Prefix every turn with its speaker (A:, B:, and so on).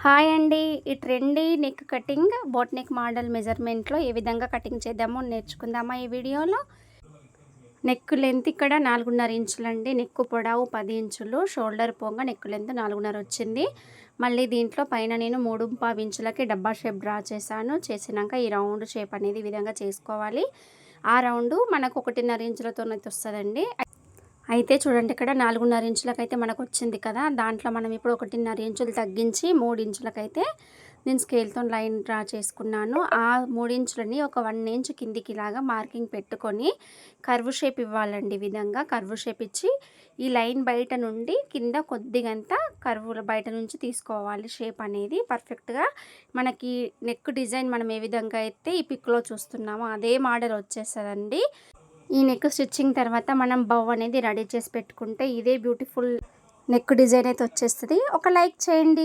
A: Hi అండి. ఈ trendy neck cutting boat neck model మెజర్మెంట్లో ఏ విధంగా కటింగ్ చేద్దామో నేర్చుకుందామా ఈ వీడియోలో. నెక్ లెంత్ ఇక్కడ 4.5 ఇంచులండి. నెక్ పొడవు 10 ఇంచులు. షోల్డర్ పోగా నెక్ లెంత్ 4.5 వచ్చింది. మళ్ళీ దీంట్లో పైన నేను 3.5 ఇంచులకి డబ్బా షేప్ డ్రా చేసినాక ఈ రౌండ్ షేప్ అనేది ఈ విధంగా చేసుకోవాలి. ఆ రౌండ్ మనకు 1.5 ఇంచులతోనైతే వస్తుందండి. అయితే చూడండి, ఇక్కడ 4.5 ఇంచులకైతే మనకు వచ్చింది కదా. దాంట్లో మనం ఇప్పుడు 1.5 ఇంచులు తగ్గించి 3 ఇంచులకైతే నేను స్కేల్తో లైన్ డ్రా చేసుకున్నాను. ఆ 3 ఇంచులని ఒక 1 ఇంచ్ కిందికి లాగా మార్కింగ్ పెట్టుకొని కర్వ్ షేప్ ఇవ్వాలండి. ఈ విధంగా కర్వ్ షేప్ ఇచ్చి ఈ లైన్ బయట నుండి కింద కొద్దిగంత కర్వ్ బయట నుంచి తీసుకోవాలి. షేప్ అనేది పర్ఫెక్ట్గా మనకి నెక్ డిజైన్ మనం ఏ విధంగా అయితే ఈ పిక్లో చూస్తున్నామో అదే మోడల్ వచ్చేస్తుందండి. ఈ నెక్ స్టిచ్చింగ్ తర్వాత మనం బౌ అనేది రెడీ చేసి పెట్టుకుంటే ఇదే బ్యూటిఫుల్ నెక్ డిజైన్ అయితే వచ్చేస్తుంది. ఒక లైక్ చేయండి.